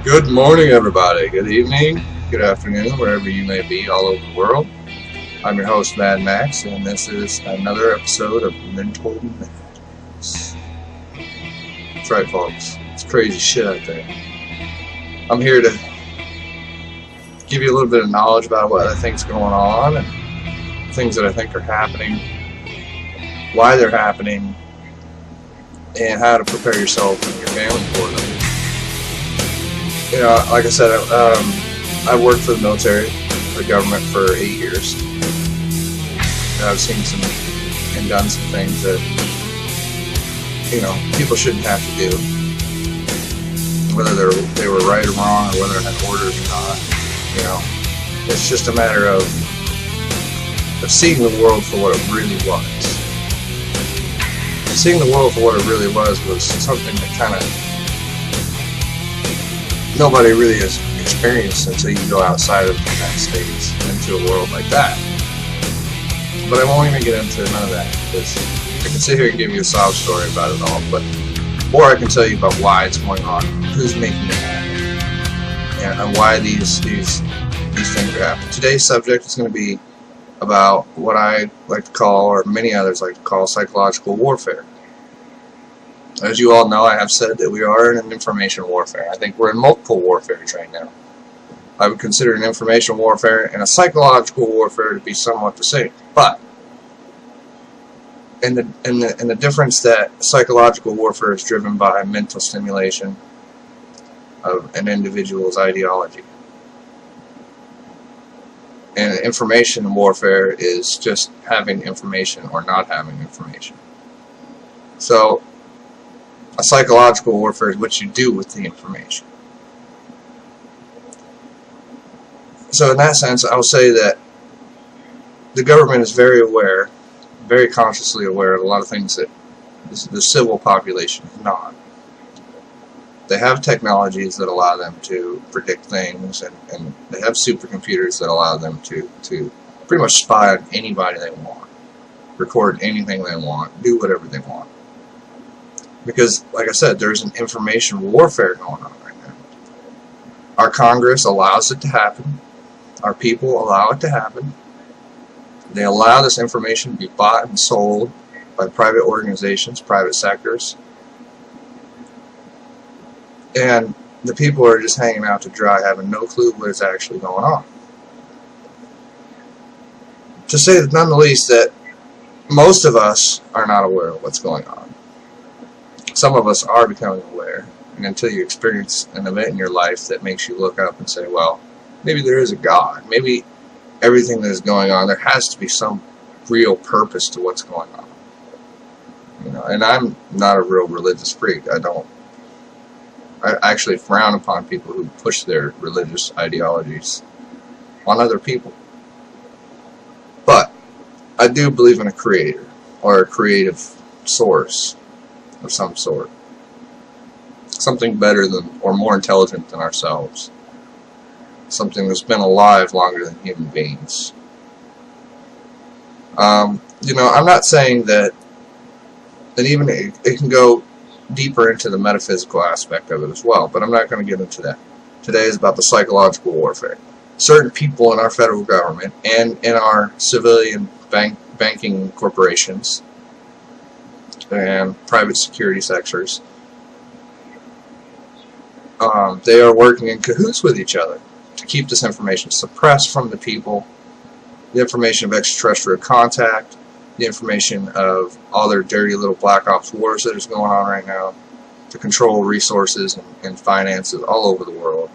Good morning, everybody. Good evening, good afternoon, wherever you may be all over the world. I'm your host, Mad Max, and this is another episode of Mental Madness. That's right, folks. It's crazy shit out there. I'm here to give you a little bit of knowledge about what I think is going on and things that I think are happening, why they're happening, and how to prepare yourself and your family for them. You know, like I said, I worked for the military, the government for 8 years. And I've seen some and done some things that, you know, people shouldn't have to do. Whether they were right or wrong, or whether I had orders or not, you know. It's just a matter of seeing the world for what it really was. Seeing the world for what it really was something that kind of nobody really has experienced until you go outside of the United States into a world like that. But I won't even get into none of that, because I can sit here and give you a sob story about it all, or I can tell you about why it's going on, who's making it happen, and why these things are happening. Today's subject is going to be about what I like to call, or many others like to call, psychological warfare. As you all know, I have said that we are in an information warfare. I think we're in multiple warfares right now. I would consider an information warfare and a psychological warfare to be somewhat the same. But in the difference that psychological warfare is driven by mental stimulation of an individual's ideology, and information warfare is just having information or not having information. So a psychological warfare is what you do with the information. So in that sense, I will say that the government is very aware, very consciously aware of a lot of things that the civil population is not. They have technologies that allow them to predict things, and they have supercomputers that allow them to pretty much spy on anybody they want, record anything they want, do whatever they want. Because, like I said, there's an information warfare going on right now. Our Congress allows it to happen. Our people allow it to happen. They allow this information to be bought and sold by private organizations, private sectors. And the people are just hanging out to dry, having no clue what is actually going on. To say that none the least that most of us are not aware of what's going on. Some of us are becoming aware, and until you experience an event in your life that makes you look up and say, well, maybe there is a God. Maybe everything that is going on, there has to be some real purpose to what's going on. You know, and I'm not a real religious freak. I actually frown upon people who push their religious ideologies on other people. But I do believe in a creator, or a creative source of some sort. Something better than, or more intelligent than ourselves. Something that's been alive longer than human beings. You know, I'm not saying that even it can go deeper into the metaphysical aspect of it as well, but I'm not going to get into that. Today is about the psychological warfare. Certain people in our federal government and in our civilian banking corporations and private security sectors, they are working in cahoots with each other to keep this information suppressed from the people, the information of extraterrestrial contact, the information of all their dirty little black ops wars that is going on right now, to control resources and finances all over the world,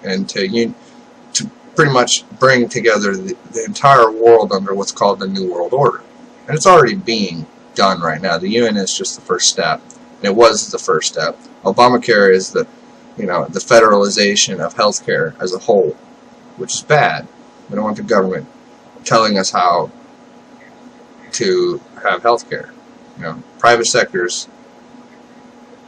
and to pretty much bring together the entire world under what's called the New World Order. And it's already being done right now. The UN is just the first step, and it was the first step. Obamacare is the federalization of healthcare as a whole, which is bad. We don't want the government telling us how to have healthcare. You know, private sectors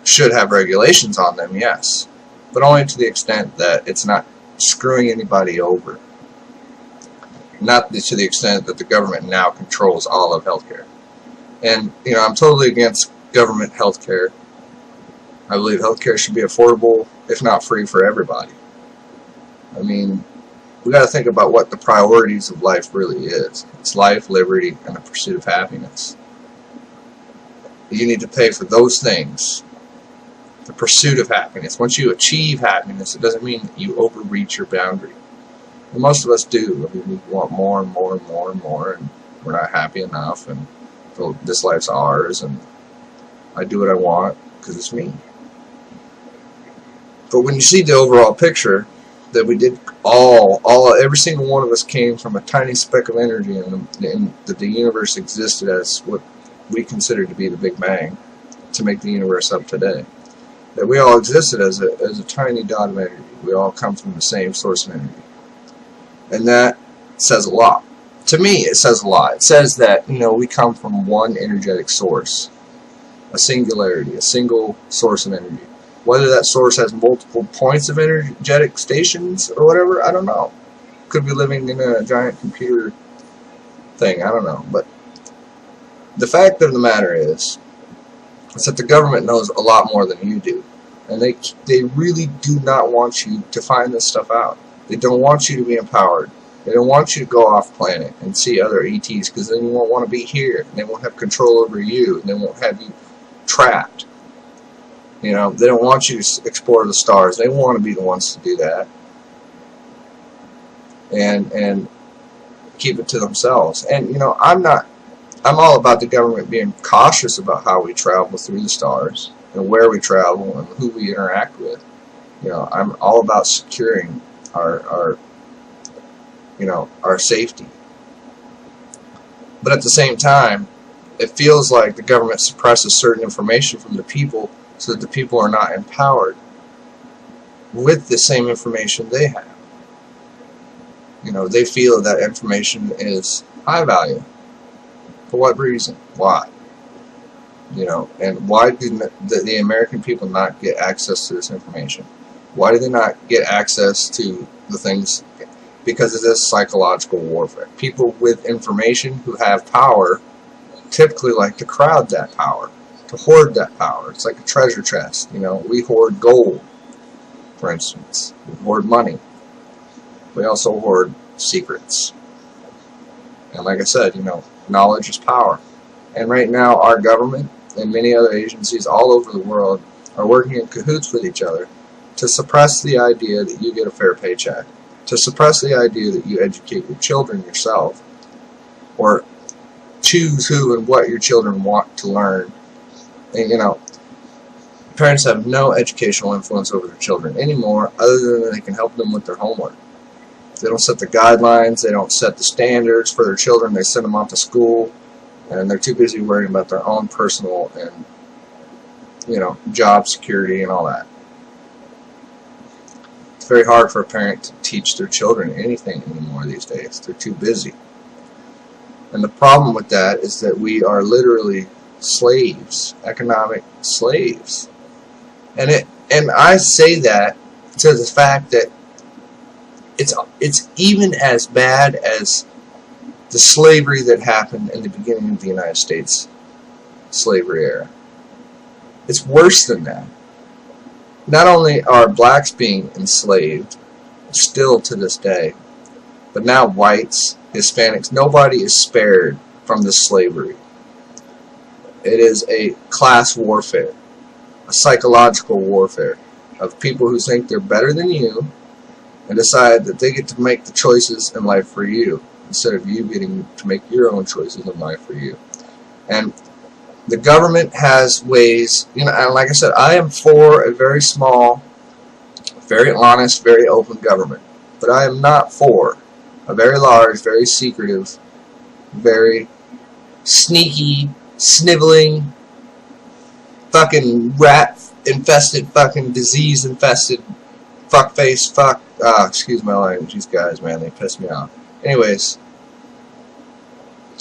should have regulations on them, yes, but only to the extent that it's not screwing anybody over. Not to the extent that the government now controls all of healthcare. And, you know, I'm totally against government healthcare I believe healthcare should be affordable, if not free, for everybody. I mean, we got to think about what the priorities of life really is. It's life, liberty, and the pursuit of happiness. You need to pay for those things. The pursuit of happiness. Once you achieve happiness, it doesn't mean that you overreach your boundary. And most of us do. I mean, we want more and more and more and more, and we're not happy enough, and so this life's ours, and I do what I want because it's me. But when you see the overall picture, that we did every single one of us came from a tiny speck of energy, and that the universe existed as what we consider to be the Big Bang to make the universe up today. That we all existed as a tiny dot of energy. We all come from the same source of energy. And that says a lot. To me, it says a lot. It says that, we come from one energetic source. A singularity, a single source of energy. Whether that source has multiple points of energetic stations or whatever, I don't know. Could be living in a giant computer thing, I don't know. But the fact of the matter is that the government knows a lot more than you do. And they really do not want you to find this stuff out. They don't want you to be empowered. They don't want you to go off planet and see other ETs, because then you won't want to be here. And they won't have control over you. And they won't have you trapped. They don't want you to explore the stars. They want to be the ones to do that. And keep it to themselves. And, I'm all about the government being cautious about how we travel through the stars and where we travel and who we interact with. I'm all about securing our safety. But at the same time, it feels like the government suppresses certain information from the people so that the people are not empowered with the same information they have. They feel that information is high value. For what reason? Why? And why do the American people not get access to this information? Why do they not get access to the things? Because of this psychological warfare. People with information who have power typically like to crowd that power, to hoard that power. It's like a treasure chest. We hoard gold, for instance. We hoard money. We also hoard secrets. And like I said, knowledge is power. And right now, our government and many other agencies all over the world are working in cahoots with each other to suppress the idea that you get a fair paycheck, to suppress the idea that you educate your children yourself, or choose who and what your children want to learn. And, parents have no educational influence over their children anymore, other than they can help them with their homework. They don't set the guidelines, they don't set the standards for their children, they send them off to school, and they're too busy worrying about their own personal and, job security and all that. It's very hard for a parent to teach their children anything anymore these days. They're too busy. And the problem with that is that we are literally slaves, economic slaves. And I say that to the fact that it's even as bad as the slavery that happened in the beginning of the United States slavery era. It's worse than that. Not only are blacks being enslaved, still to this day, but now whites, Hispanics, nobody is spared from this slavery. It is a class warfare, a psychological warfare of people who think they're better than you and decide that they get to make the choices in life for you instead of you getting to make your own choices in life for you. And the government has ways, and like I said, I am for a very small, very honest, very open government. But I am not for a very large, very secretive, very sneaky, sniveling, fucking rat-infested, fucking disease-infested, fuckface, excuse my language, these guys, man, they piss me off. Anyways,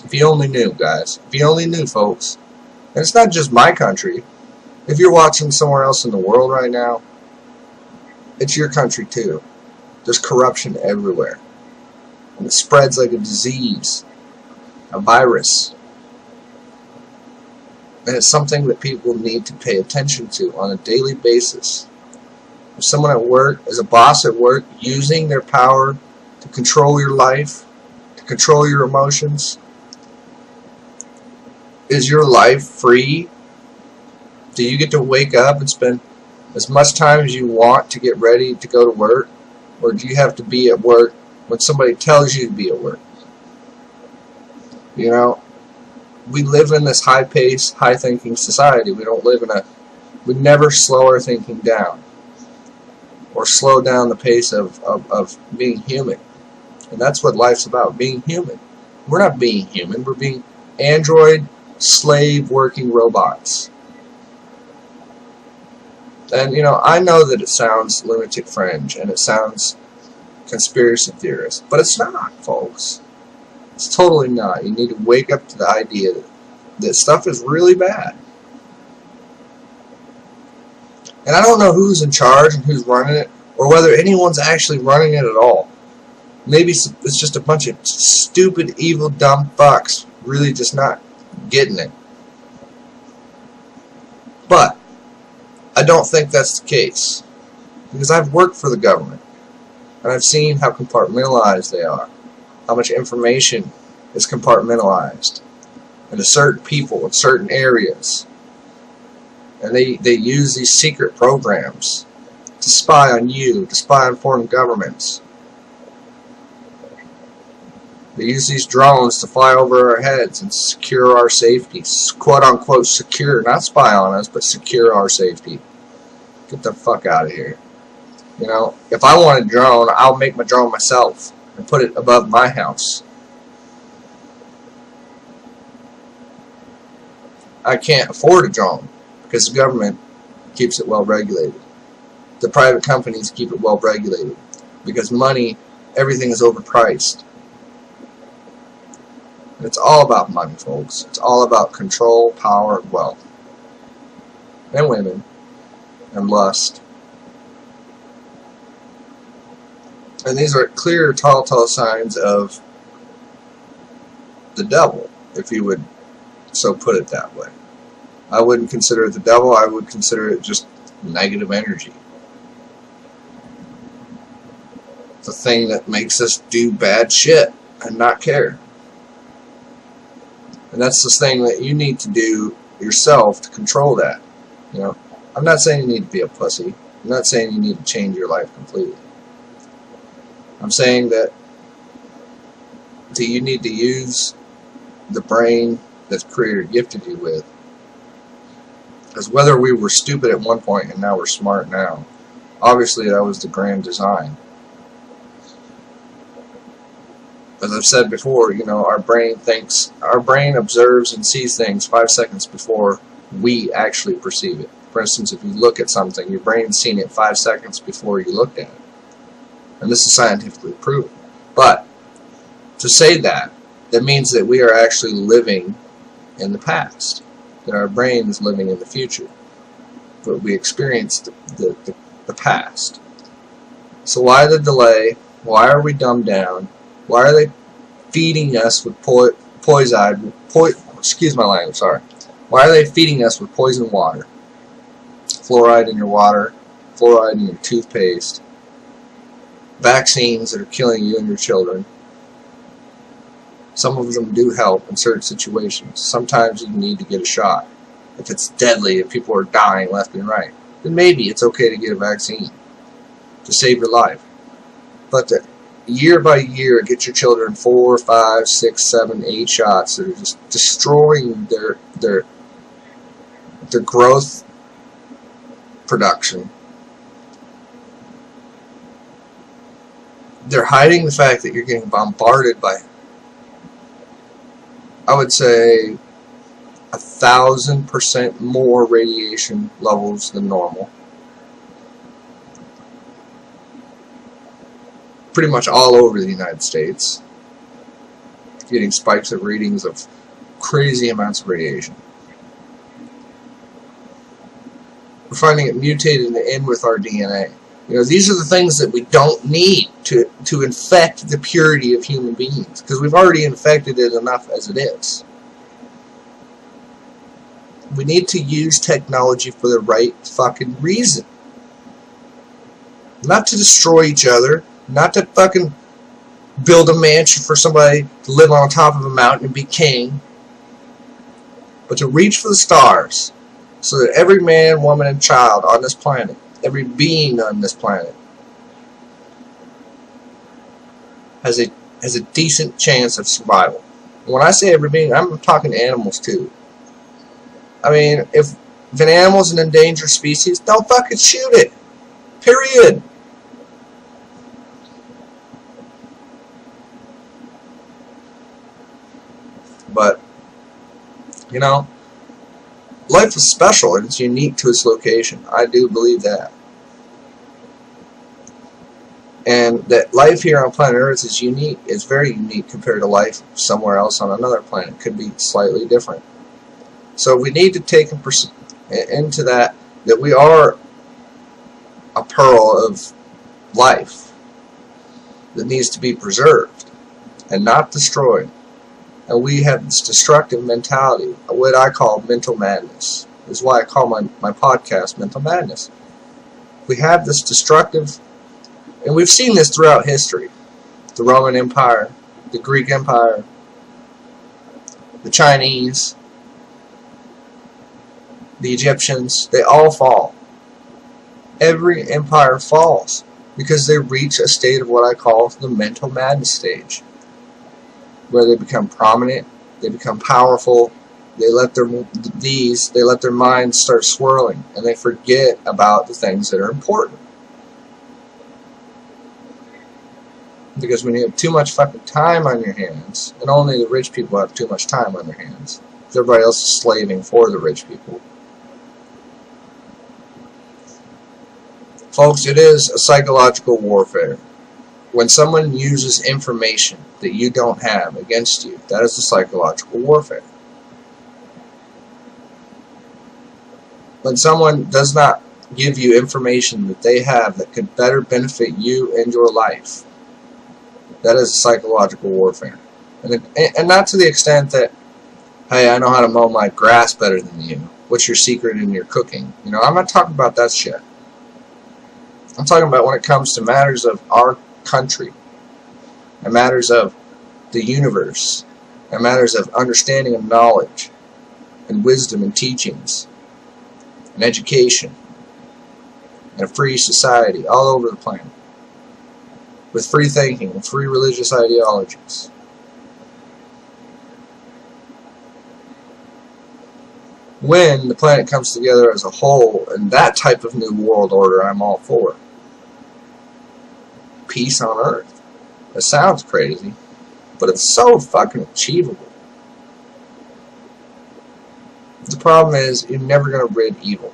if you only knew, guys, if you only knew, folks, and it's not just my country, if you're watching somewhere else in the world right now, it's your country too. There's corruption everywhere. And it spreads like a disease, a virus. And it's something that people need to pay attention to on a daily basis. If someone at work, as a boss at work, using their power to control your life, to control your emotions, is your life free? Do you get to wake up and spend as much time as you want to get ready to go to work? Or do you have to be at work when somebody tells you to be at work? You know, we live in this high-paced, high-thinking society. We never slow our thinking down or slow down the pace of being human. And that's what life's about, being human. We're not being human. We're being android, slave-working robots. And, you know, I know that it sounds lunatic fringe and it sounds conspiracy theorist, but it's not, folks. It's totally not. You need to wake up to the idea that stuff is really bad. And I don't know who's in charge and who's running it, or whether anyone's actually running it at all. Maybe it's just a bunch of stupid, evil, dumb fucks really just not getting it. But I don't think that's the case, because I've worked for the government and I've seen how compartmentalized they are, how much information is compartmentalized into certain people in certain areas, and they use these secret programs to spy on you, to spy on foreign governments. They use these drones to fly over our heads and secure our safety. Quote unquote secure. Not spy on us, but secure our safety. Get the fuck out of here. You know, if I want a drone, I'll make my drone myself and put it above my house. I can't afford a drone because the government keeps it well regulated. The private companies keep it well regulated because money, everything is overpriced. It's all about money, folks. It's all about control, power, and wealth. And women. And lust. And these are clear, telltale signs of the devil, if you would so put it that way. I wouldn't consider it the devil. I would consider it just negative energy. The thing that makes us do bad shit and not care. And that's the thing that you need to do yourself to control that. You know, I'm not saying you need to be a pussy. I'm not saying you need to change your life completely. I'm saying that you need to use the brain that the Creator gifted you with. Because whether we were stupid at one point and now we're smart now, obviously that was the grand design. As I've said before, you know, our brain observes and sees things 5 seconds before we actually perceive it. For instance, if you look at something, your brain's seen it 5 seconds before you looked at it. And this is scientifically proven. But to say that means that we are actually living in the past. That our brain is living in the future. But we experienced the past. So why the delay? Why are we dumbed down? Why are they feeding us with excuse my language, sorry. Why are they feeding us with poison water? Fluoride in your water, fluoride in your toothpaste, vaccines that are killing you and your children. Some of them do help in certain situations. Sometimes you need to get a shot. If it's deadly, if people are dying left and right, then maybe it's okay to get a vaccine to save your life. But year by year, get your children 4, 5, 6, 7, 8 shots that are just destroying their growth production. They're hiding the fact that you're getting bombarded by, I would say, 1,000% more radiation levels than normal. Pretty much all over the United States. Getting spikes of readings of crazy amounts of radiation. We're finding it mutated in with our DNA. You know, these are the things that we don't need to infect the purity of human beings, because we've already infected it enough as it is. We need to use technology for the right fucking reason. Not to destroy each other. Not to fucking build a mansion for somebody to live on top of a mountain and be king. But to reach for the stars. So that every man, woman, and child on this planet, every being on this planet, has a decent chance of survival. And when I say every being, I'm talking animals too. I mean, if an animal's an endangered species, don't fucking shoot it. Period. But, you know, life is special and it's unique to its location. I do believe that. And that life here on planet Earth is unique. It's very unique compared to life somewhere else on another planet. It could be slightly different. So we need to take into that we are a pearl of life that needs to be preserved and not destroyed. And we have this destructive mentality, what I call mental madness. This is why I call my podcast Mental Madness. We have this destructive, and we've seen this throughout history. The Roman Empire, the Greek Empire, the Chinese, the Egyptians, they all fall. Every empire falls because they reach a state of what I call the mental madness stage, where they become prominent, they become powerful, they let their minds start swirling, and they forget about the things that are important. Because when you have too much fucking time on your hands, and only the rich people have too much time on their hands, everybody else is slaving for the rich people. Folks, it is a psychological warfare. When someone uses information that you don't have against you, that is a psychological warfare. When someone does not give you information that they have that could better benefit you and your life, that is psychological warfare. And not to the extent that, hey, I know how to mow my grass better than you. What's your secret in your cooking? You know, I'm not talking about that shit. I'm talking about when it comes to matters of our country, and matters of the universe, and matters of understanding of knowledge, and wisdom and teachings, and education, and a free society all over the planet, with free thinking and free religious ideologies. When the planet comes together as a whole, and that type of new world order I'm all for. Peace on Earth. It sounds crazy, but it's so fucking achievable. The problem is, you're never going to rid evil.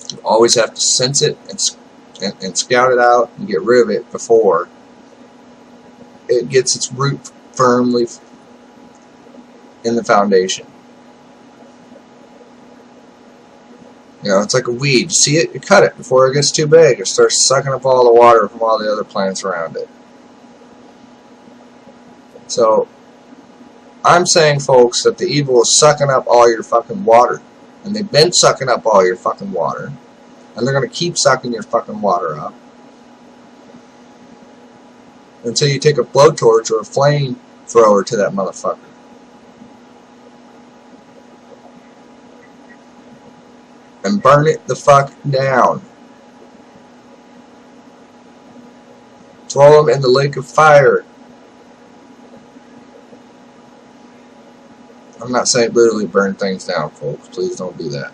You always have to sense it and scout it out and get rid of it before it gets its root firmly in the foundation. You know, it's like a weed. You see it, you cut it before it gets too big. It starts sucking up all the water from all the other plants around it. So, I'm saying, folks, that the evil is sucking up all your fucking water. And they've been sucking up all your fucking water. And they're going to keep sucking your fucking water up. Until you take a blowtorch or a flamethrower to that motherfucker. And burn it the fuck down. Throw them in the lake of fire. I'm not saying literally burn things down, folks. Please don't do that.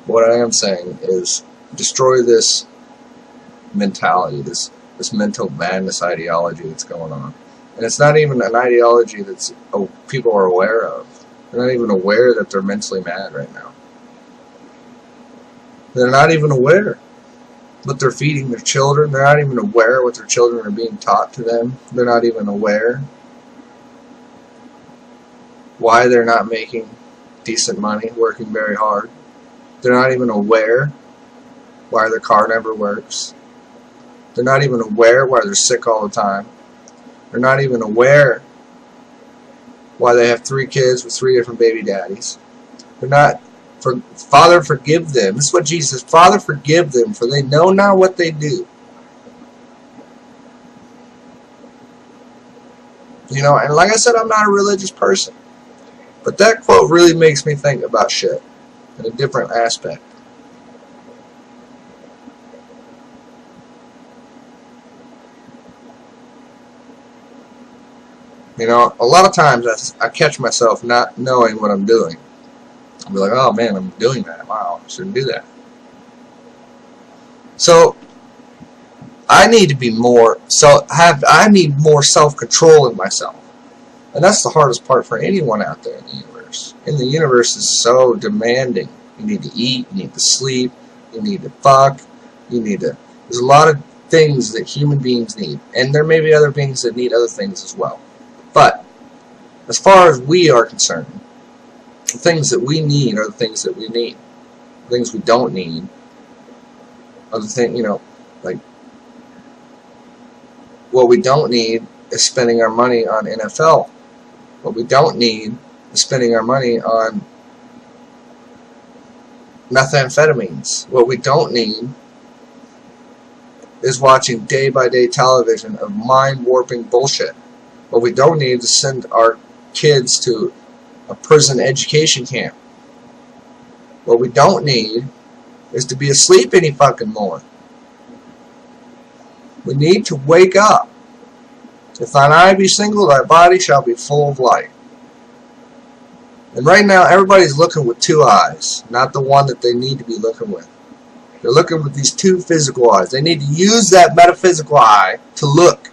What I am saying is destroy this mentality, this mental madness ideology that's going on. And it's not even an ideology that people are aware of. They're not even aware that they're mentally mad right now. They're not even aware what they're feeding their children. They're not even aware what their children are being taught to them. They're not even aware why they're not making decent money, working very hard. They're not even aware why their car never works. They're not even aware why they're sick all the time. They're not even aware why they have 3 kids with 3 different baby daddies. They're not. Father, forgive them. This is what Jesus says. Father, forgive them, for they know not what they do. You know, and like I said, I'm not a religious person. But that quote really makes me think about shit in a different aspect. You know, a lot of times I catch myself not knowing what I'm doing. I'll be like, oh man, I'm doing that. Wow, I shouldn't do that. So I need to be more I need more self-control in myself. And that's the hardest part for anyone out there in the universe. And the universe is so demanding. You need to eat, you need to sleep, you need to fuck, there's a lot of things that human beings need. And there may be other beings that need other things as well. But as far as we are concerned, the things that we need are the things that we need. The things we don't need are the things, you know, like, what we don't need is spending our money on NFL. What we don't need is spending our money on methamphetamines. What we don't need is watching day-by-day television of mind-warping bullshit. What we don't need is send our kids to a prison education camp. What we don't need is to be asleep any fucking more. We need to wake up. If thine eye be single, thy body shall be full of light. And right now, everybody's looking with 2 eyes, not the one that they need to be looking with. They're looking with these 2 physical eyes. They need to use that metaphysical eye to look.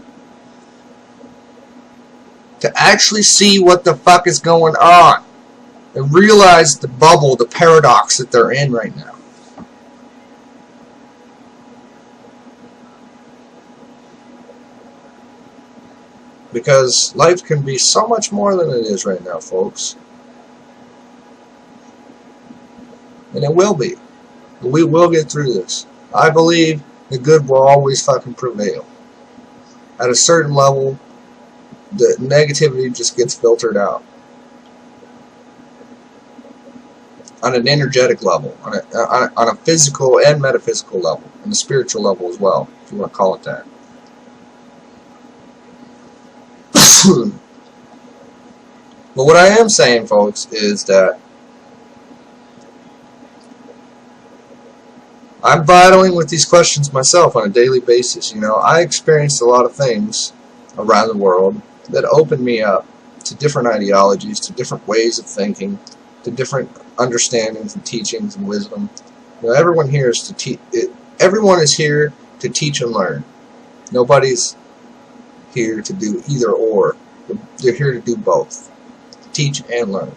To actually see what the fuck is going on. And realize the bubble, the paradox that they're in right now. Because life can be so much more than it is right now, folks. And it will be. We will get through this. I believe the good will always fucking prevail. At a certain level, the negativity just gets filtered out. On an energetic level, on a physical and metaphysical level, and a spiritual level as well, if you want to call it that. But what I am saying, folks, is that I'm battling with these questions myself on a daily basis. You know, I experienced a lot of things around the world that opened me up to different ideologies, to different ways of thinking, to different understandings and teachings and wisdom. You know, everyone here is to teach. Everyone is here to teach and learn. Nobody's here to do either or. They're here to do both. Teach and learn.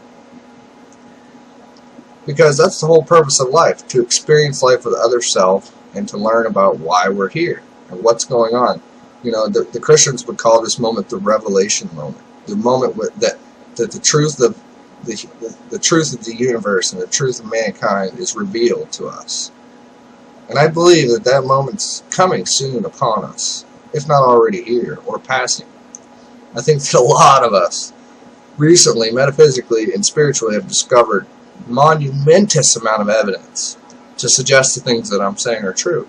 Because that's the whole purpose of life, to experience life with other self and to learn about why we're here and what's going on. You know, the Christians would call this moment the revelation moment. The moment that the truth of the truth of the universe and the truth of mankind is revealed to us. And I believe that that moment's coming soon upon us, if not already here or passing. I think that a lot of us recently, metaphysically and spiritually, have discovered monumentous amount of evidence to suggest the things that I'm saying are true.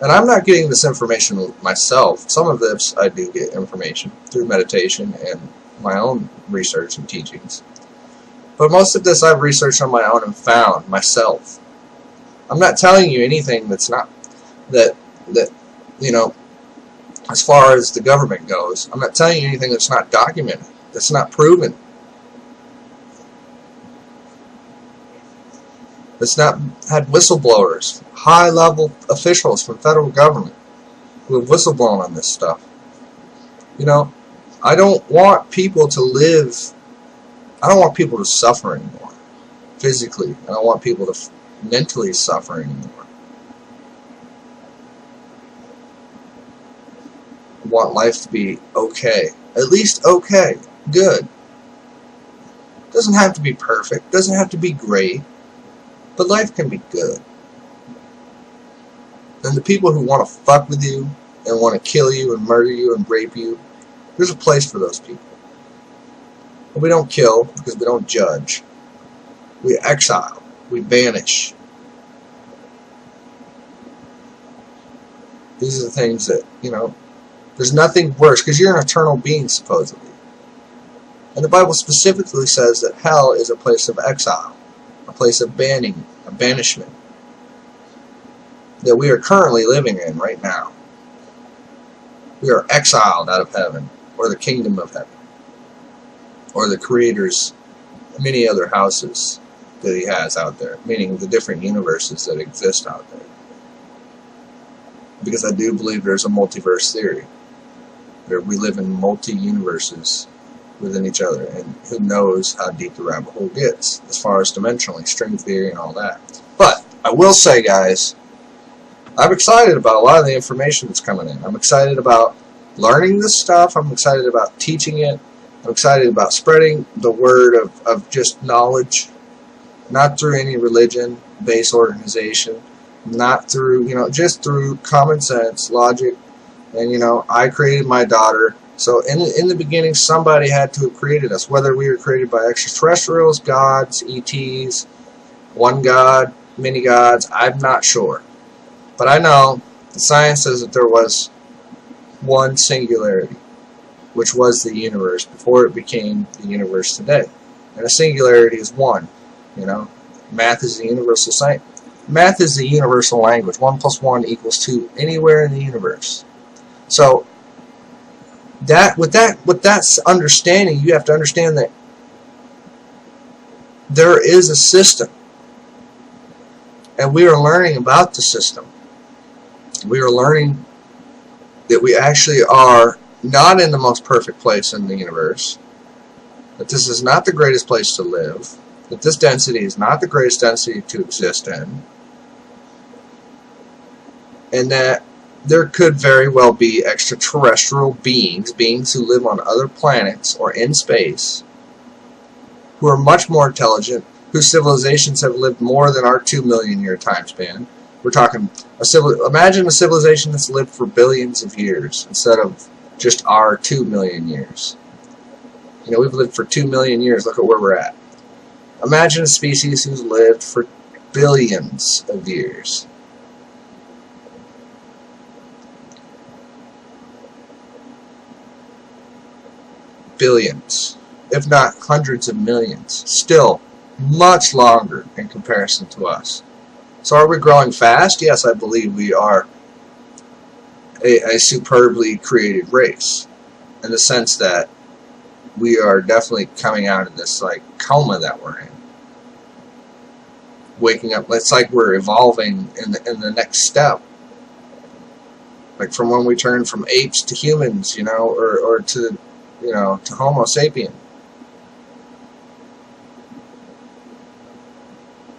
And I'm not getting this information myself. Some of this I do get information through meditation and my own research and teachings. But most of this I've researched on my own and found myself. I'm not telling you anything that's not, that you know, as far as the government goes, I'm not telling you anything that's not documented, that's not proven. It's not had whistleblowers, high-level officials from federal government who have whistleblown on this stuff. You know, I don't want people to live, I don't want people to suffer anymore, physically. I don't want people to mentally suffer anymore. I want life to be okay. At least okay. Good. Doesn't have to be perfect. Doesn't have to be great. But life can be good. And the people who want to fuck with you and want to kill you and murder you and rape you, there's a place for those people. We don't kill because we don't judge. We exile. We banish. These are the things that, there's nothing worse, because you're an eternal being, supposedly. And the Bible specifically says that hell is a place of exile, a place of banning, a banishment, that we are currently living in right now. We are exiled out of heaven, or the kingdom of heaven, or the Creator's many other houses that He has out there, meaning the different universes that exist out there. Because I do believe there's a multiverse theory, where we live in multi-universes within each other, and who knows how deep the rabbit hole gets as far as dimensionally, string theory and all that. But I will say, guys, I'm excited about a lot of the information that's coming in. I'm excited about learning this stuff. I'm excited about teaching it. I'm excited about spreading the word of just knowledge, not through any religion-based organization, not through, just through common sense, logic, and, I created my daughter. So in the beginning, somebody had to have created us, whether we were created by extraterrestrials, gods, ETs, one god, many gods, I'm not sure. But I know the science says that there was one singularity, which was the universe before it became the universe today. And a singularity is one. Math is the universal science. Math is the universal language. 1 + 1 = 2 anywhere in the universe. So with that understanding, you have to understand that there is a system, and we are learning about the system. We are learning that we actually are not in the most perfect place in the universe, that this is not the greatest place to live, that this density is not the greatest density to exist in, and that there could very well be extraterrestrial beings who live on other planets or in space, who are much more intelligent, whose civilizations have lived more than our 2 million year time span. We're talking, imagine a civilization that's lived for billions of years instead of just our 2 million years. We've lived for 2 million years. Look at where we're at. Imagine a species who's lived for billions of years. Billions, if not hundreds of millions. Still much longer in comparison to us. So are we growing fast? Yes, I believe we are a superbly created race, in the sense that we are definitely coming out of this coma that we're in. Waking up, it's like we're evolving in the next step. Like from when we turned from apes to humans, or to to Homo sapien.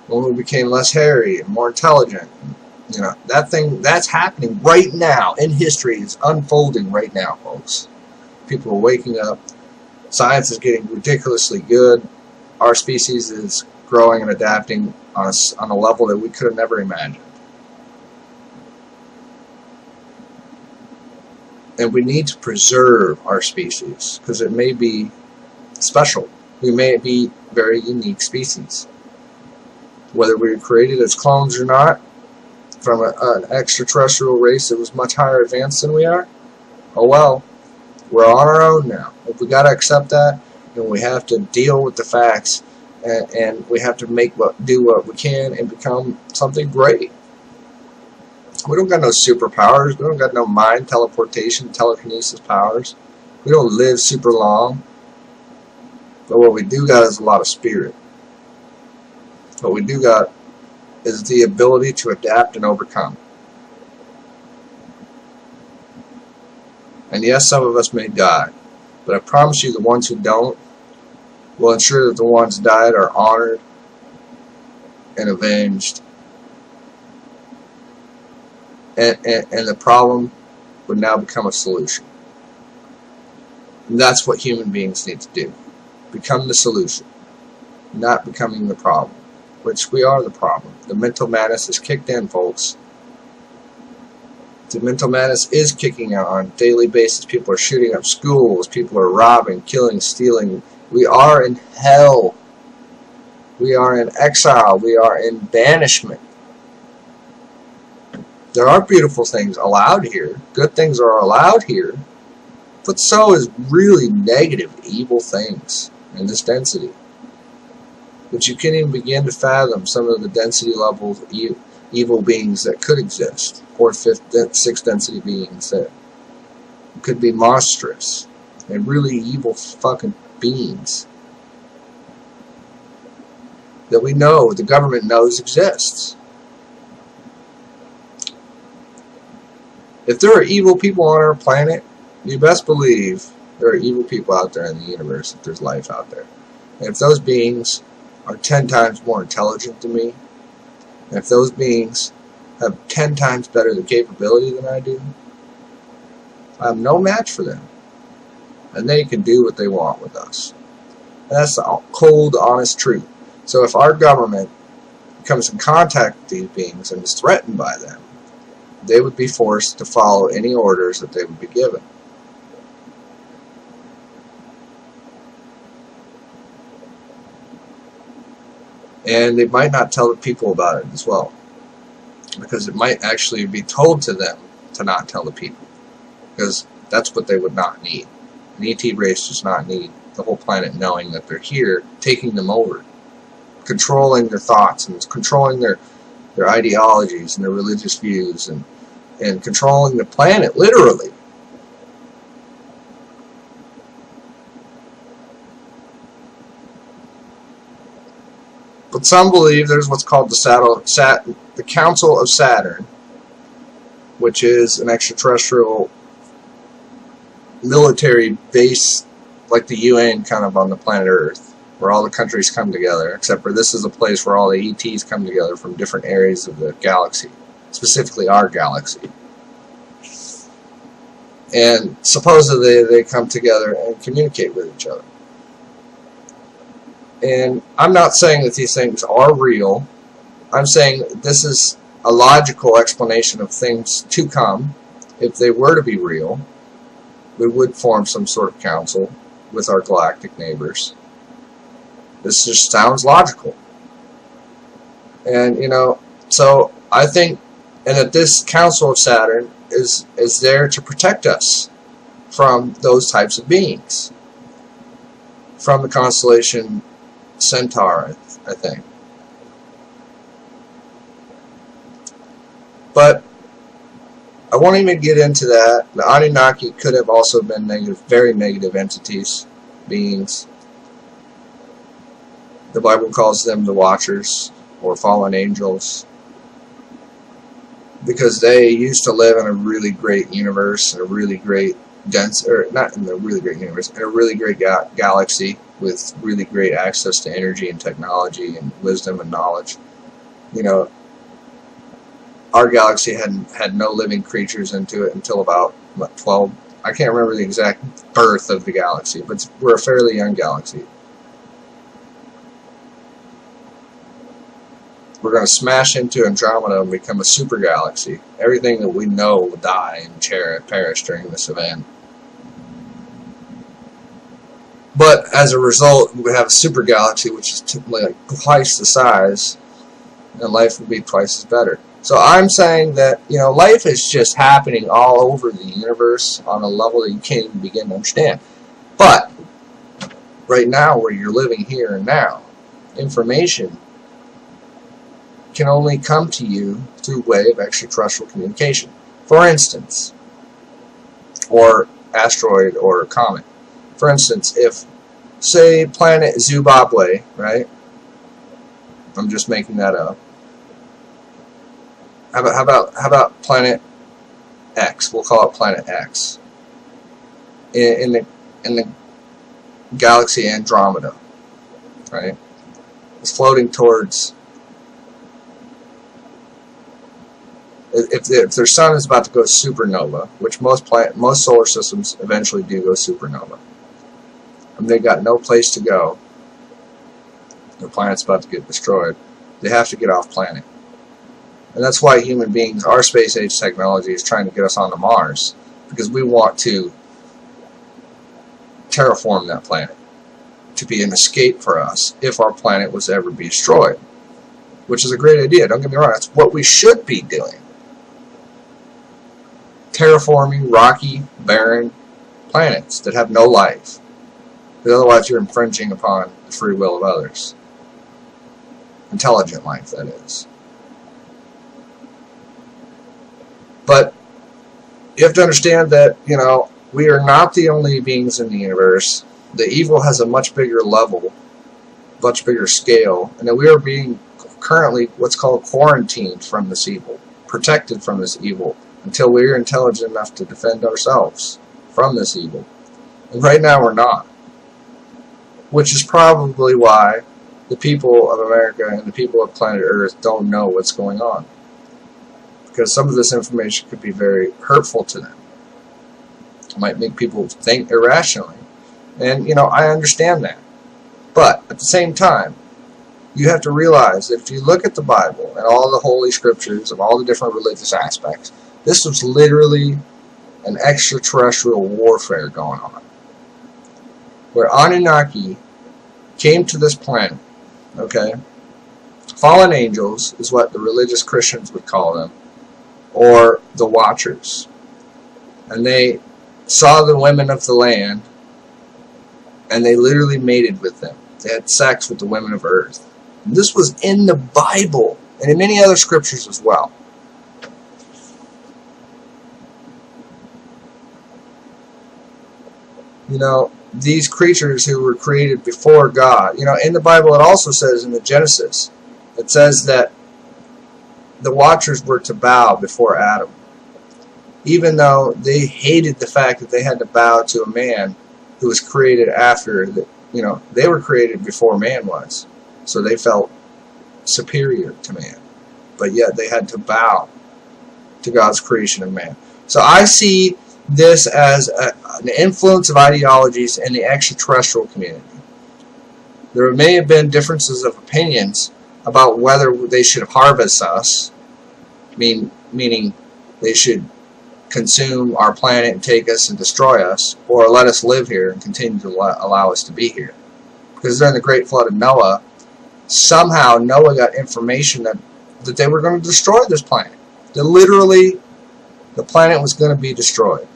When we became less hairy and more intelligent. That's happening right now in history. Is unfolding right now, folks. People are waking up. Science is getting ridiculously good. Our species is growing and adapting on a level that we could have never imagined. And we need to preserve our species, because it may be special. We may be very unique species. Whether we were created as clones or not, from an extraterrestrial race that was much higher advanced than we are, oh well, we're on our own now. If we got to accept that, then we have to deal with the facts, and we have to do what we can and become something great. We don't got no superpowers. We don't got no mind teleportation, telekinesis powers. We don't live super long. But what we do got is a lot of spirit. What we do got is the ability to adapt and overcome. And yes, some of us may die, but I promise you the ones who don't will ensure that the ones died are honored and avenged. And the problem would now become a solution. And that's what human beings need to do. Become the solution, not becoming the problem, which we are the problem. The mental madness is kicked in, folks. The mental madness is kicking out on a daily basis. People are shooting up schools. People are robbing, killing, stealing, We are in hell. We are in exile. We are in banishment. There are beautiful things allowed here. Good things are allowed here. But so is really negative, evil things in this density. But you can't even begin to fathom some of the density levels of evil beings that could exist. Or sixth density beings that could be monstrous. And really evil fucking beings. That we know, the government knows exists. If there are evil people on our planet, you best believe there are evil people out there in the universe, if there's life out there. And if those beings are 10 times more intelligent than me, and if those beings have 10 times better the capability than I do, I'm no match for them. And they can do what they want with us. And that's the cold, honest truth. So if our government comes in contact with these beings and is threatened by them, they would be forced to follow any orders that they would be given. And they might not tell the people about it as well, because it might actually be told to them to not tell the people, because that's what they would not need. An ET race does not need the whole planet knowing that they're here, taking them over, controlling their thoughts and controlling their ideologies and their religious views, and controlling the planet, literally. But some believe there's what's called the Council of Saturn, which is an extraterrestrial military base like the UN kind of on the planet Earth, where all the countries come together, except for this is a place where all the ETs come together from different areas of the galaxy, specifically our galaxy. And supposedly they come together and communicate with each other. And I'm not saying that these things are real. I'm saying this is a logical explanation of things to come. If they were to be real, we would form some sort of council with our galactic neighbors. This just sounds logical. And, you know, so I think, and that this Council of Saturn is there to protect us from those types of beings. From the constellation Centaur, I think. But I won't even get into that. The Anunnaki could have also been negative, very negative entities, beings. The Bible calls them the Watchers, or fallen angels, because they used to live in a really great universe, in a really great dense, or not in a really great universe, in a really great galaxy with really great access to energy and technology and wisdom and knowledge. You know, our galaxy had no living creatures into it until about, what, 12? I can't remember the exact birth of the galaxy, but we're a fairly young galaxy. We're going to smash into Andromeda and become a super galaxy. Everything that we know will die and perish during this event. But as a result, we have a super galaxy, which is like twice the size, and life will be twice as better. So I'm saying that, you know, life is just happening all over the universe on a level that you can't even begin to understand. But right now, where you're living here and now, information can only come to you through way of extraterrestrial communication. For instance, or asteroid or comet. For instance, if, say, planet Zimbabwe, right? I'm just making that up. How about planet X? We'll call it planet X. In the galaxy Andromeda, right? It's floating towards. If their sun is about to go supernova, which most solar systems eventually do go supernova, and they got no place to go, the planet's about to get destroyed, they have to get off planet. And that's why human beings, our space age technology is trying to get us onto Mars, because we want to terraform that planet. to be an escape for us if our planet was to ever be destroyed. Which is a great idea, don't get me wrong, that's what we should be doing. Terraforming rocky, barren planets that have no life. Because otherwise you're infringing upon the free will of others. Intelligent life, that is. But you have to understand that, we are not the only beings in the universe. The evil has a much bigger level, much bigger scale, and that we are being currently what's called quarantined from this evil, protected from this evil, until we are intelligent enough to defend ourselves from this evil. And right now we're not. Which is probably why the people of America and the people of planet Earth don't know what's going on. Because some of this information could be very hurtful to them. It might make people think irrationally. And, I understand that. But, at the same time, you have to realize that if you look at the Bible and all the holy scriptures of all the different religious aspects, this was literally an extraterrestrial warfare going on. Where Anunnaki came to this planet, okay? Fallen angels is what the religious Christians would call them, or the Watchers. And they saw the women of the land, and they literally mated with them. They had sex with the women of Earth. And this was in the Bible, and in many other scriptures as well. These creatures who were created before God, in the Bible it also says in the Genesis, it says that the Watchers were to bow before Adam. Even though they hated the fact that they had to bow to a man who was created after, they were created before man was. So they felt superior to man. But yet they had to bow to God's creation of man. So I see this as an influence of ideologies in the extraterrestrial community. There may have been differences of opinions about whether they should harvest us, meaning they should consume our planet and take us and destroy us, or let us live here and continue to allow us to be here. Because during the Great Flood of Noah, somehow Noah got information that they were going to destroy this planet. That literally the planet was going to be destroyed.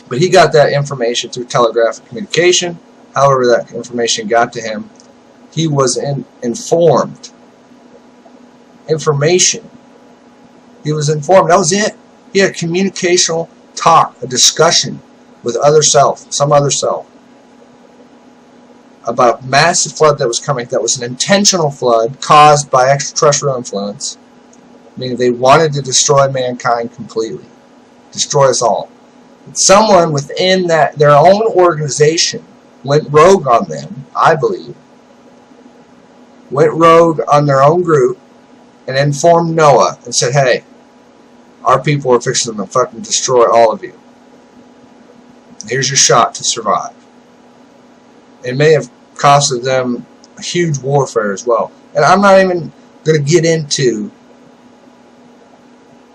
But he got that information through telegraphic communication. However that information got to him, he was informed. Information. He was informed. That was it. He had a communicational talk, a discussion with some other self, about a massive flood that was coming, that was an intentional flood caused by extraterrestrial influence, meaning they wanted to destroy mankind completely, destroy us all. Someone within their own organization went rogue on them, I believe, went rogue on their own group and informed Noah and said, hey, our people are fixing to fucking destroy all of you. Here's your shot to survive. It may have costed them a huge warfare as well. And I'm not even going to get into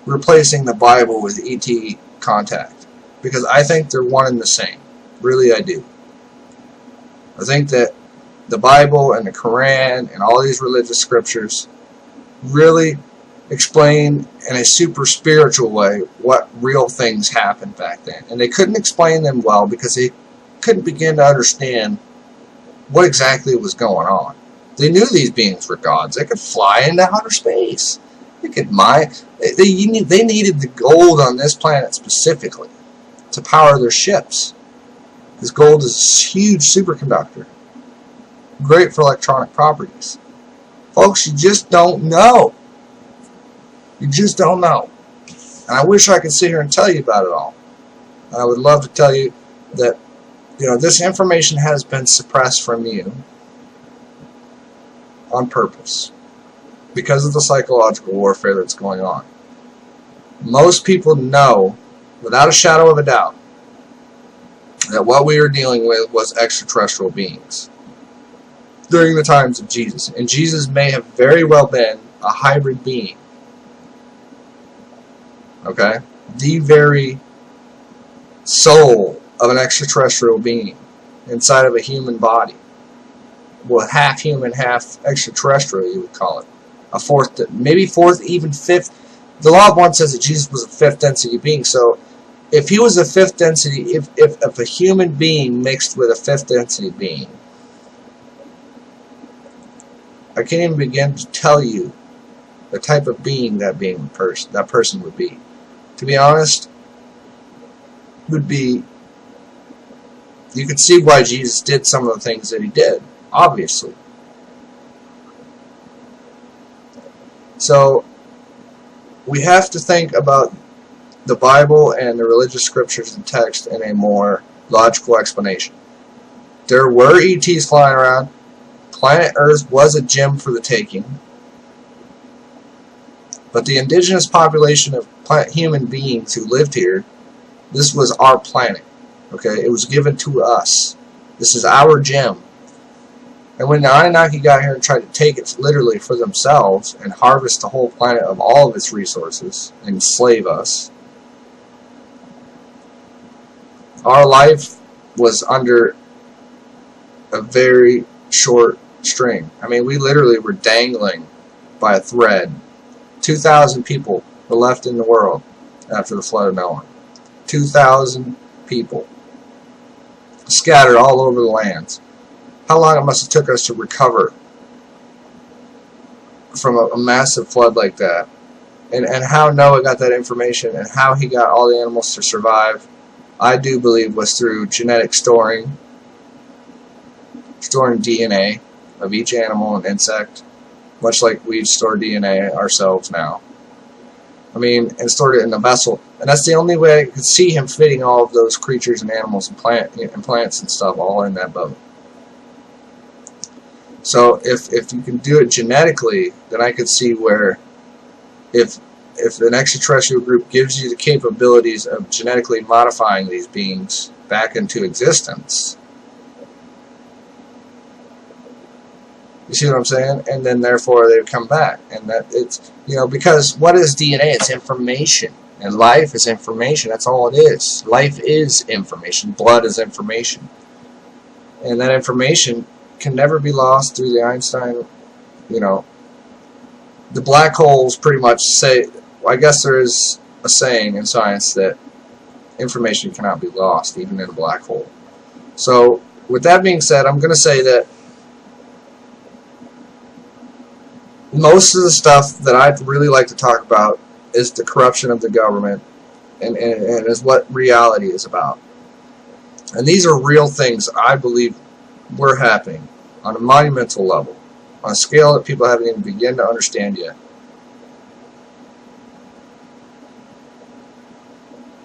replacing the Bible with ET contact. Because I think they're one and the same. Really, I do. I think that the Bible and the Quran and all these religious scriptures really explain in a super spiritual way what real things happened back then. And they couldn't explain them well because they couldn't begin to understand what exactly was going on. They knew these beings were gods. They could fly into outer space. They could mine. They needed the gold on this planet specifically to power their ships. This gold is a huge superconductor. Great for electronic properties. Folks, you just don't know. You just don't know. And I wish I could sit here and tell you about it all. I would love to tell you that, this information has been suppressed from you on purpose because of the psychological warfare that's going on. Most people know, without a shadow of a doubt, that what we were dealing with was extraterrestrial beings during the times of Jesus. And Jesus may have very well been a hybrid being. Okay? The very soul of an extraterrestrial being. inside of a human body. Well, half human, half extraterrestrial, you would call it. A fourth, maybe fourth, even fifth. The Law of One says that Jesus was a fifth density being. So if he was a fifth density, if a human being mixed with a fifth density being, I can't even begin to tell you the type of being that person would be. To be honest, would be, you could see why Jesus did some of the things that he did, obviously. So we have to think about the Bible and the religious scriptures and text in a more logical explanation. There were ETs flying around. Planet Earth was a gem for the taking. But the indigenous population of human beings who lived here, this was our planet. Okay, it was given to us. This is our gem. And when the Anunnaki got here and tried to take it literally for themselves and harvest the whole planet of all of its resources and enslave us, our life was under a very short string. I mean, we literally were dangling by a thread. 2,000 people were left in the world after the flood of Noah. 2,000 people scattered all over the lands. How long it must have took us to recover from a massive flood like that, and how Noah got that information and how he got all the animals to survive, I do believe was through genetic storing DNA of each animal and insect, much like we store DNA ourselves now. I mean, and stored it in a vessel, and that's the only way I could see him fitting all of those creatures and animals and plants and stuff all in that boat. So if you can do it genetically, then I could see where if an extraterrestrial group gives you the capabilities of genetically modifying these beings back into existence, you see what I'm saying? And then therefore they would come back. And that it's, you know, because what is DNA? It's information. And life is information. That's all it is. Life is information. Blood is information. And that information can never be lost through the Einstein, you know. The black holes pretty much say, I guess there is a saying in science that information cannot be lost, even in a black hole. So, with that being said, I'm going to say that most of the stuff that I'd really like to talk about is the corruption of the government and is what reality is about. And these are real things I believe were happening on a monumental level, on a scale that people haven't even begun to understand yet.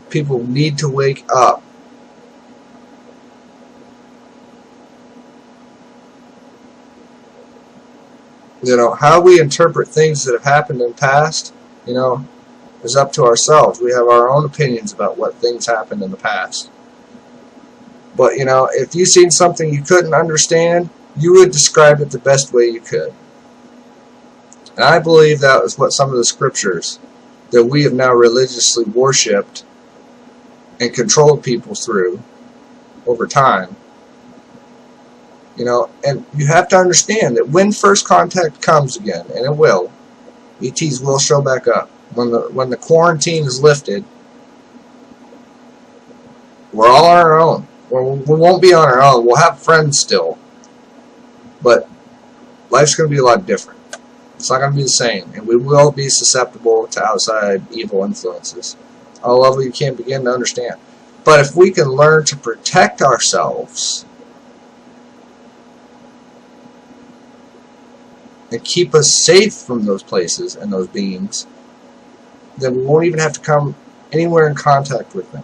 People need to wake up. You know, how we interpret things that have happened in the past, you know, is up to ourselves. We have our own opinions about what things happened in the past. But, you know, if you've seen something you couldn't understand, you would describe it the best way you could. And I believe that was what some of the scriptures that we have now religiously worshipped and controlled people through over time. You know, and you have to understand that when first contact comes again, and it will, ETs will show back up. When the quarantine is lifted, we're all on our own. We won't be on our own. We'll have friends still. But life's going to be a lot different. It's not going to be the same. And we will be susceptible to outside evil influences on a level you can't begin to understand. But if we can learn to protect ourselves and keep us safe from those places and those beings, then we won't even have to come anywhere in contact with them.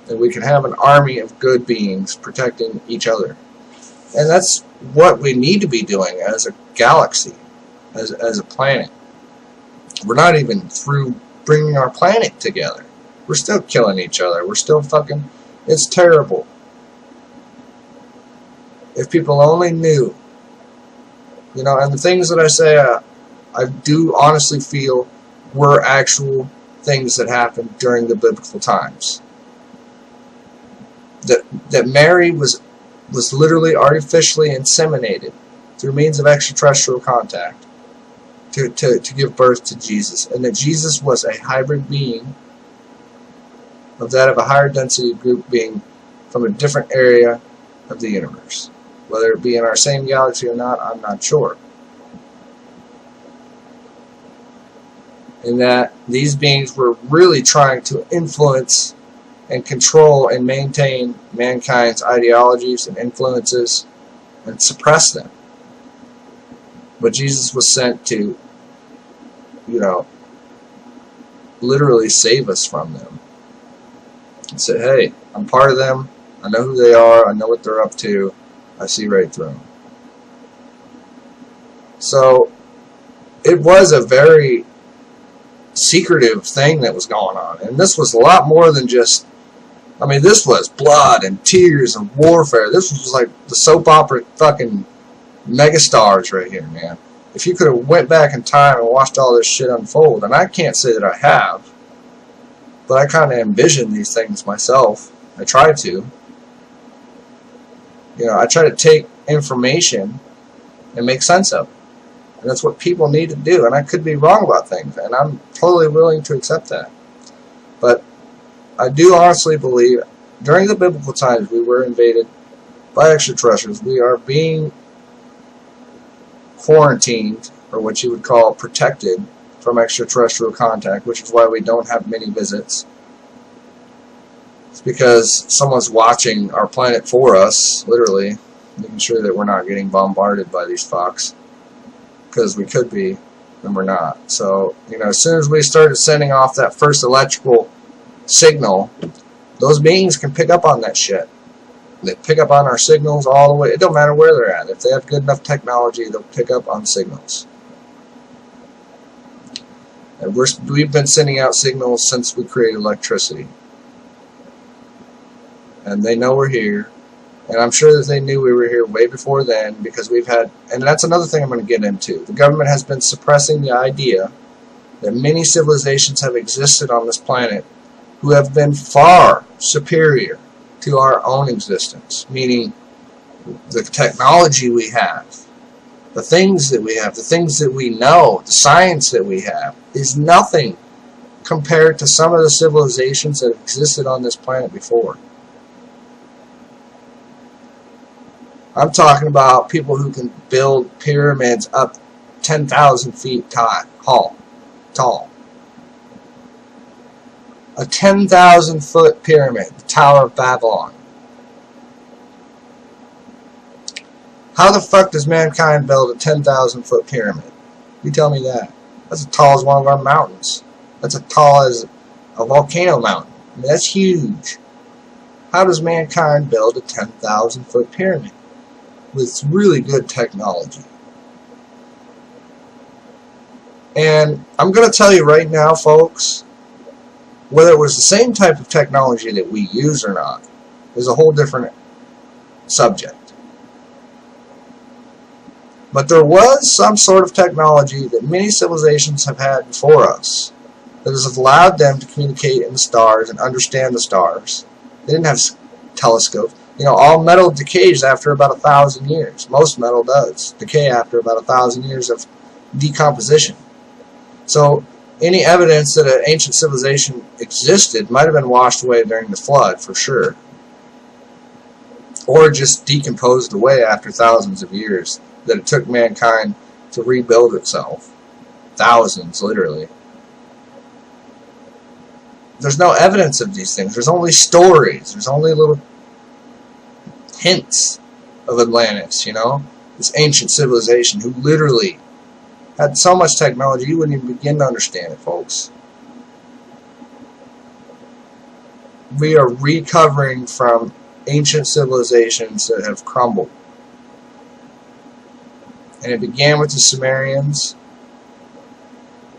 And we can have an army of good beings protecting each other. And that's what we need to be doing as a galaxy, as a planet. We're not even through bringing our planet together. We're still killing each other. We're still fucking... It's terrible. If people only knew. You know, and the things that I say, I do honestly feel were actual things that happened during the biblical times. That Mary was was literally artificially inseminated through means of extraterrestrial contact to give birth to Jesus, and that Jesus was a hybrid being of that of a higher density group being from a different area of the universe. Whether it be in our same galaxy or not, I'm not sure. And that these beings were really trying to influence and control and maintain mankind's ideologies and influences and suppress them. But Jesus was sent to, literally save us from them. And said, hey, I'm part of them. I know who they are. I know what they're up to. I see right through them. So it was a very secretive thing that was going on. And this was a lot more than just, this was blood and tears and warfare. This was like the soap opera fucking megastars right here, man. If you could have went back in time and watched all this shit unfold, and I can't say that I have, but I kind of envision these things myself. I try to. I try to take information and make sense of it. And that's what people need to do. And I could be wrong about things, and I'm totally willing to accept that. But I do honestly believe during the biblical times we were invaded by extraterrestrials. We are being quarantined, or what you would call protected, from extraterrestrial contact, which is why we don't have many visits. It's because someone's watching our planet for us, literally, making sure that we're not getting bombarded by these fucks. Because we could be, and we're not. So, as soon as we started sending off that first electrical signal, those beings can pick up on that shit. They pick up on our signals all the way. It don't matter where they're at. If they have good enough technology, they'll pick up on signals. And we've been sending out signals since we created electricity. And they know we're here. And I'm sure that they knew we were here way before then, because we've had, and that's another thing I'm going to get into. The government has been suppressing the idea that many civilizations have existed on this planet who have been far superior to our own existence, meaning the technology we have, the things that we have, the things that we know, the science that we have, is nothing compared to some of the civilizations that have existed on this planet before. I'm talking about people who can build pyramids up 10,000 feet tall. A 10,000 foot pyramid, the Tower of Babylon. How the fuck does mankind build a 10,000 foot pyramid? You tell me that. That's as tall as one of our mountains. That's as tall as a volcano mountain. That's huge. How does mankind build a 10,000 foot pyramid with really good technology? And I'm going to tell you right now, folks, whether it was the same type of technology that we use or not is a whole different subject. But there was some sort of technology that many civilizations have had before us that has allowed them to communicate in the stars and understand the stars. They didn't have telescopes. All metal decays after about 1,000 years. Most metal does decay after about 1,000 years of decomposition. So any evidence that an ancient civilization existed might have been washed away during the flood, for sure. Or just decomposed away after thousands of years, that it took mankind to rebuild itself. Thousands, literally. There's no evidence of these things. There's only stories. There's only little hints of Atlantis, this ancient civilization who literally had so much technology you wouldn't even begin to understand it, folks. We are recovering from ancient civilizations that have crumbled. And it began with the Sumerians,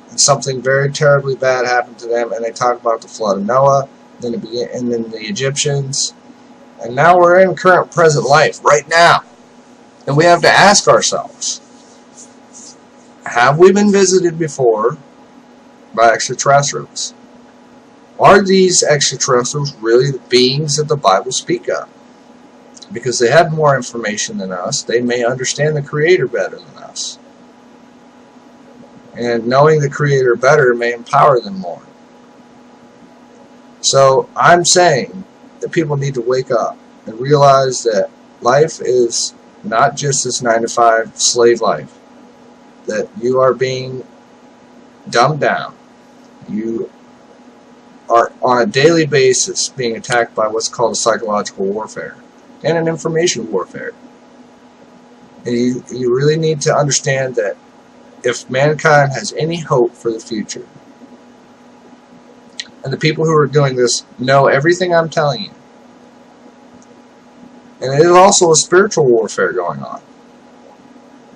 and something very terribly bad happened to them, and they talk about the flood of Noah, then and then the Egyptians, and now we're in current present life, right now. And we have to ask ourselves, have we been visited before by extraterrestrials? Are these extraterrestrials really the beings that the Bible speaks of? because they have more information than us. They may understand the Creator better than us. And knowing the Creator better may empower them more. So I'm saying that people need to wake up and realize that life is not just this 9-to-5 slave life. That you are being dumbed down. You are on a daily basis being attacked by what's called a psychological warfare and an information warfare. And you really need to understand that if mankind has any hope for the future, and the people who are doing this know everything I'm telling you, and it is also a spiritual warfare going on.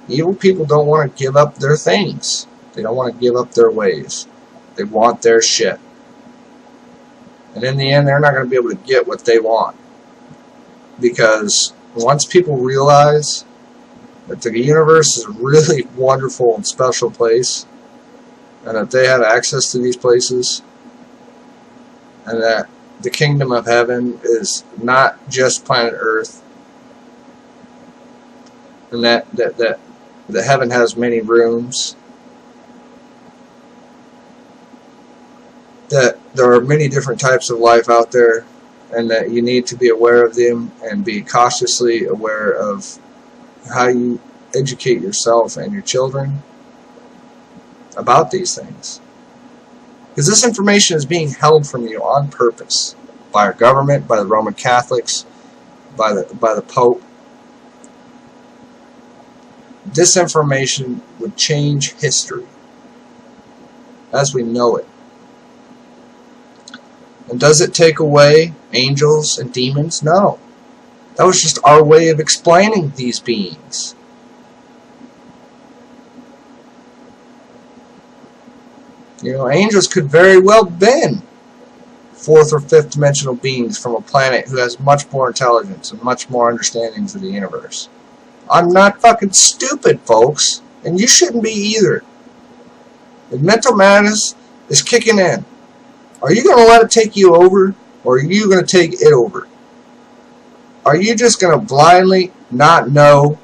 Evil people don't want to give up their things. They don't want to give up their ways. They want their shit. And in the end, they're not going to be able to get what they want. Because once people realize that the universe is a really wonderful and special place, and that they have access to these places, and that the kingdom of heaven is not just planet Earth, and that heaven has many rooms, that there are many different types of life out there, and that you need to be aware of them and be cautiously aware of how you educate yourself and your children about these things. Because this information is being held from you on purpose by our government, by the Roman Catholics, by the Pope. This information would change history as we know it. And does it take away angels and demons? No. That was just our way of explaining these beings. You know, angels could very well have been fourth or fifth dimensional beings from a planet who has much more intelligence and much more understandings of the universe. I'm not fucking stupid, folks, and you shouldn't be either. If mental madness is kicking in, are you going to let it take you over, or are you going to take it over? Are you just going to blindly not know,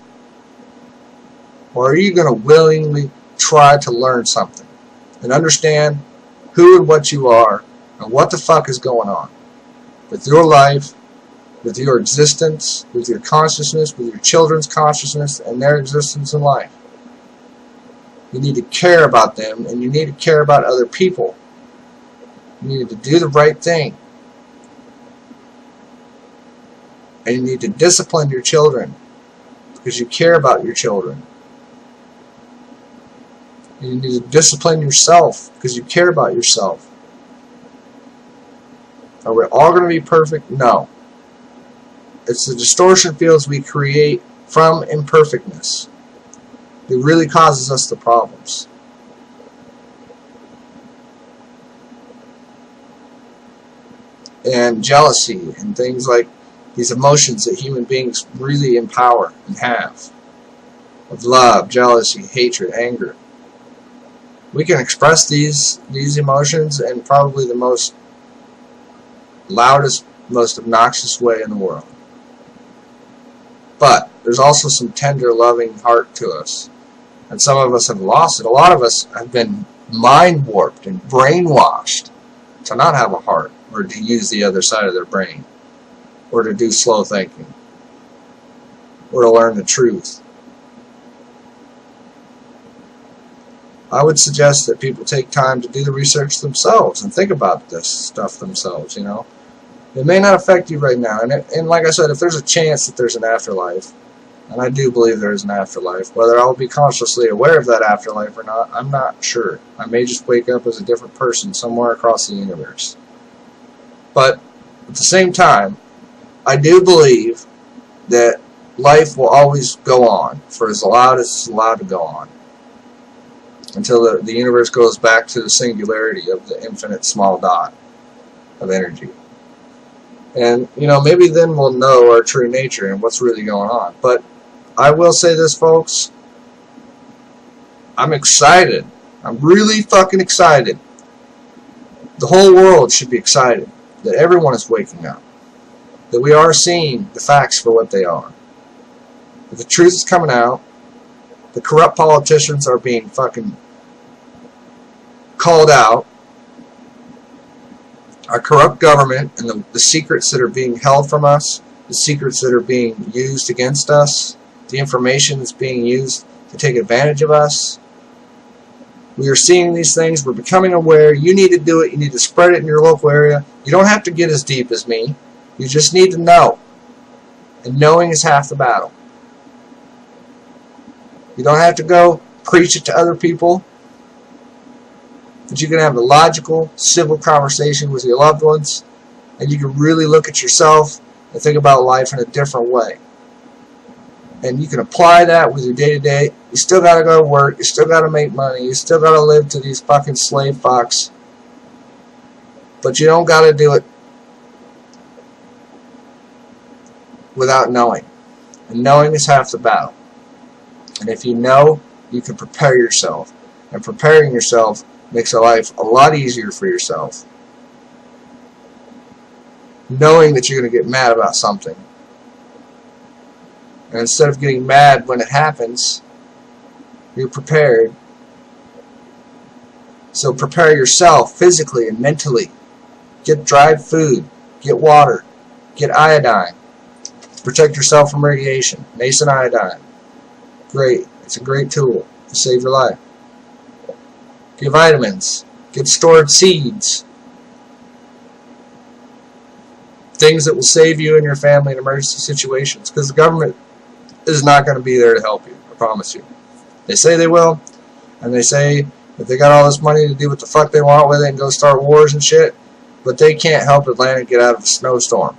or are you going to willingly try to learn something and understand who and what you are and what the fuck is going on with your life, with your existence, with your consciousness, with your children's consciousness and their existence in life? You need to care about them, and you need to care about other people. You need to do the right thing. And you need to discipline your children because you care about your children. And you need to discipline yourself because you care about yourself. Are we all going to be perfect? No. It's the distortion fields we create from imperfectness that really causes us the problems. And jealousy and things like these emotions that human beings really empower and have, of love, jealousy, hatred, anger. We can express these emotions in probably the most loudest, most obnoxious way in the world. But there's also some tender, loving heart to us. And some of us have lost it. A lot of us have been mind warped and brainwashed to not have a heart, or to use the other side of their brain, or to do slow thinking, or to learn the truth. I would suggest that people take time to do the research themselves and think about this stuff themselves, you know. It may not affect you right now, and like I said, if there's a chance that there's an afterlife, and I do believe there is an afterlife, whether I'll be consciously aware of that afterlife or not, I'm not sure. I may just wake up as a different person somewhere across the universe. But at the same time, I do believe that life will always go on for as loud as it's allowed to go on, until the universe goes back to the singularity of the infinite small dot of energy. And, you know, maybe then we'll know our true nature and what's really going on. But I will say this, folks. I'm excited. I'm really fucking excited. The whole world should be excited that everyone is waking up. that we are seeing the facts for what they are. That the truth is coming out. The corrupt politicians are being fucking called out. Our corrupt government and the secrets that are being held from us, the secrets that are being used against us, the information that's being used to take advantage of us. We are seeing these things. We're becoming aware. You need to do it. You need to spread it in your local area. You don't have to get as deep as me. You just need to know. And knowing is half the battle. You don't have to go preach it to other people. But you can have a logical, civil conversation with your loved ones. And you can really look at yourself and think about life in a different way. And you can apply that with your day-to-day. You still got to go to work. You still got to make money. You still got to live to these fucking slave fucks. But you don't got to do it without knowing. And knowing is half the battle. And if you know, you can prepare yourself. And preparing yourself makes life a lot easier for yourself. Knowing that you're going to get mad about something. And instead of getting mad when it happens, you're prepared. So prepare yourself physically and mentally. Get dried food. Get water. Get iodine. Protect yourself from radiation. Mason iodine. Great. It's a great tool to save your life. Get vitamins. Get stored seeds. Things that will save you and your family in emergency situations. Because the government is not going to be there to help you. I promise you. They say they will. And they say that they got all this money to do what the fuck they want with it and go start wars and shit. But they can't help Atlanta get out of the snowstorm.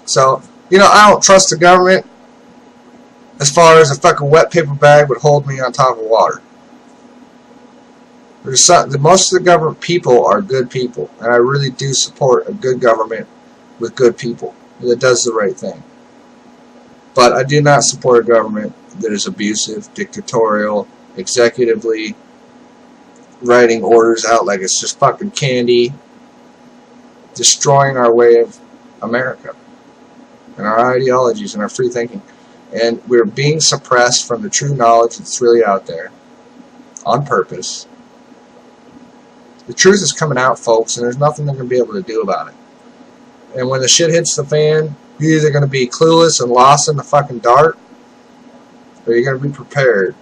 So, you know, I don't trust the government as far as a fucking wet paper bag would hold me on top of water. Most of the government people are good people, and I really do support a good government with good people that does the right thing. But I do not support a government that is abusive, dictatorial, executively writing orders out like it's just fucking candy, destroying our way of America and our ideologies and our free thinking. And we're being suppressed from the true knowledge that's really out there on purpose. The truth is coming out, folks, and there's nothing they're going to be able to do about it. And when the shit hits the fan, you're either going to be clueless and lost in the fucking dark, or you're going to be prepared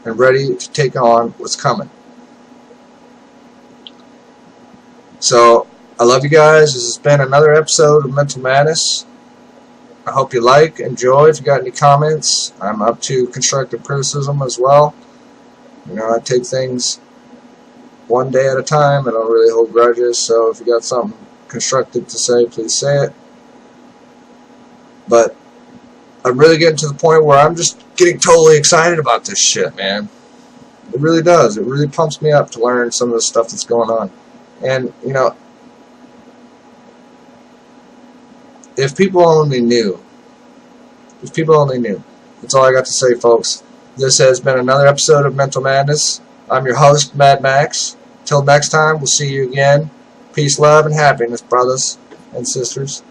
and ready to take on what's coming. So, I love you guys. This has been another episode of Mental Madness. I hope you like, enjoy. If you got any comments, I'm up to constructive criticism as well. You know, I take things one day at a time. I don't really hold grudges, so if you got something constructive to say, please say it. But I'm really getting to the point where I'm just getting totally excited about this shit, man. It really does. It really pumps me up to learn some of the stuff that's going on. And, you know, if people only knew. If people only knew. That's all I got to say, folks. This has been another episode of Mental Madness. I'm your host, Mad Max. Till next time, we'll see you again. Peace, love, and happiness, brothers and sisters.